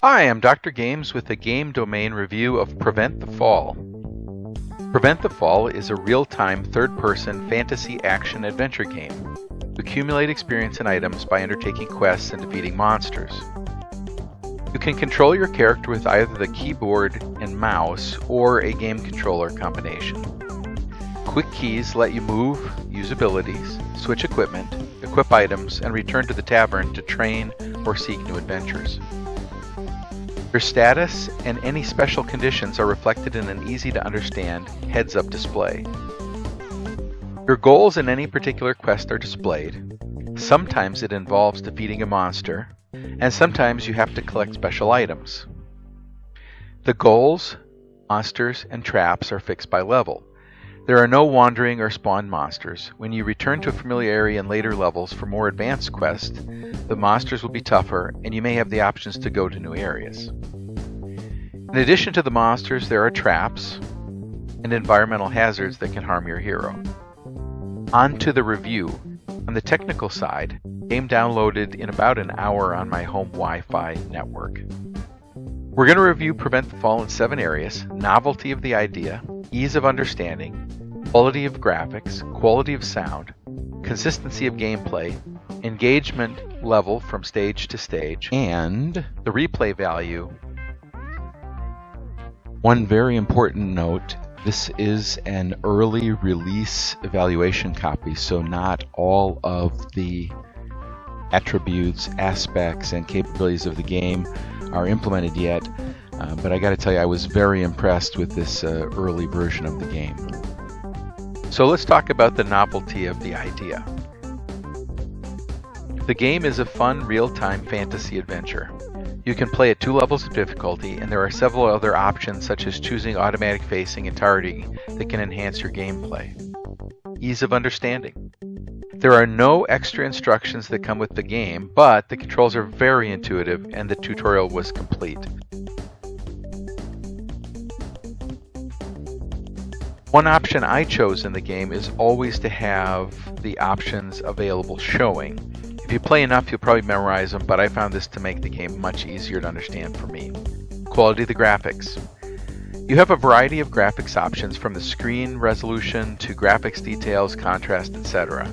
Hi, I'm Dr. Games with a game domain review of Prevent the Fall. Prevent the Fall is a real-time third-person fantasy action-adventure game. You accumulate experience and items by undertaking quests and defeating monsters. You can control your character with either the keyboard and mouse or a game controller combination. Quick keys let you move, use abilities, switch equipment, equip items, and return to the tavern to train or seek new adventures. Your status and any special conditions are reflected in an easy-to-understand heads-up display. Your goals in any particular quest are displayed. Sometimes it involves defeating a monster, and sometimes you have to collect special items. The goals, monsters, and traps are fixed by level. There are no wandering or spawned monsters. When you return to a familiar area in later levels for more advanced quests, the monsters will be tougher, and you may have the options to go to new areas. In addition to the monsters, there are traps and environmental hazards that can harm your hero. On to the review. On the technical side, game downloaded in about an hour on my home Wi-Fi network. We're going to review Prevent the Fall in 7 areas: novelty of the idea, ease of understanding, quality of graphics, quality of sound, consistency of gameplay, engagement level from stage to stage, and the replay value. One very important note, this is an early release evaluation copy, so not all of the attributes, aspects, and capabilities of the game are implemented yet, but I got to tell you, I was very impressed with this early version of the game. So let's talk about the novelty of the idea. The game is a fun, real-time fantasy adventure. You can play at 2 levels of difficulty, and there are several other options such as choosing automatic facing and targeting that can enhance your gameplay. Ease of understanding. There are no extra instructions that come with the game, but the controls are very intuitive and the tutorial was complete. One option I chose in the game is always to have the options available showing. If you play enough, you'll probably memorize them, but I found this to make the game much easier to understand for me. Quality of the graphics. You have a variety of graphics options from the screen resolution to graphics details, contrast, etc.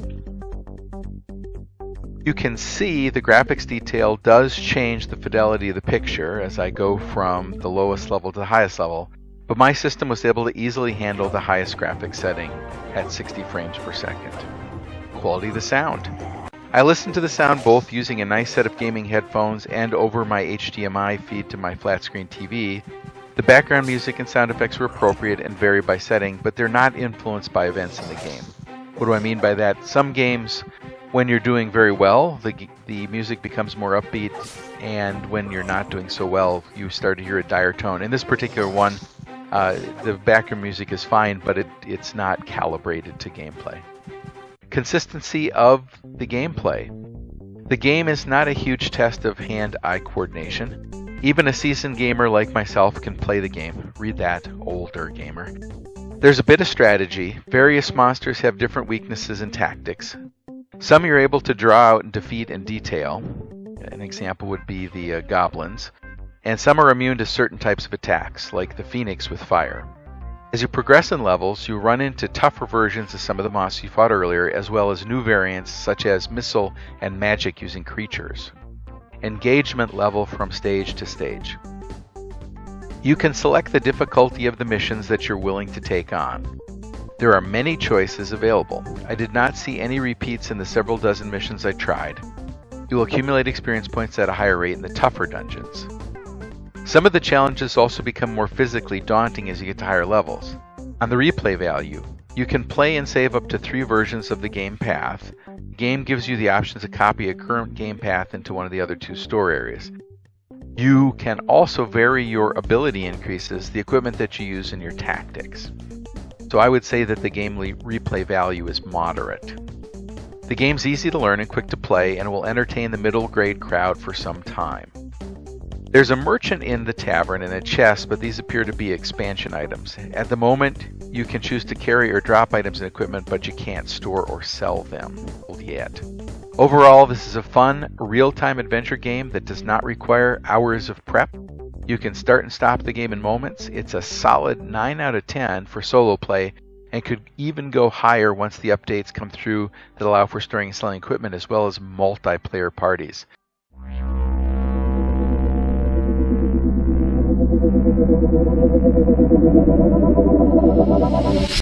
You can see the graphics detail does change the fidelity of the picture as I go from the lowest level to the highest level, but my system was able to easily handle the highest graphics setting at 60 frames per second. Quality of the sound. I listened to the sound both using a nice set of gaming headphones and over my HDMI feed to my flat screen TV. The background music and sound effects were appropriate and vary by setting, but they're not influenced by events in the game. What do I mean by that? Some games, when you're doing very well, the music becomes more upbeat, and when you're not doing so well, you start to hear a dire tone. In this particular one, the background music is fine, but it's not calibrated to gameplay. Consistency of the gameplay. The game is not a huge test of hand-eye coordination. Even a seasoned gamer like myself can play the game. Read that, older gamer. There's a bit of strategy. Various monsters have different weaknesses and tactics. Some you're able to draw out and defeat in detail. An example would be the goblins. And some are immune to certain types of attacks, like the phoenix with fire. As you progress in levels, you run into tougher versions of some of the monsters you fought earlier, as well as new variants such as missile and magic using creatures. Engagement level from stage to stage. You can select the difficulty of the missions that you're willing to take on. There are many choices available. I did not see any repeats in the several dozen missions I tried. You will accumulate experience points at a higher rate in the tougher dungeons. Some of the challenges also become more physically daunting as you get to higher levels. On the replay value, you can play and save up to 3 versions of the game path. The game gives you the option to copy a current game path into one of the other 2 store areas. You can also vary your ability increases, the equipment that you use, and your tactics. So I would say that the game replay value is moderate. The game's easy to learn and quick to play and will entertain the middle grade crowd for some time. There's a merchant in the tavern and a chest, but these appear to be expansion items. At the moment, you can choose to carry or drop items and equipment, but you can't store or sell them yet. Overall, this is a fun, real-time adventure game that does not require hours of prep. You can start and stop the game in moments. It's a solid 9 out of 10 for solo play, and could even go higher once the updates come through that allow for storing and selling equipment as well as multiplayer parties.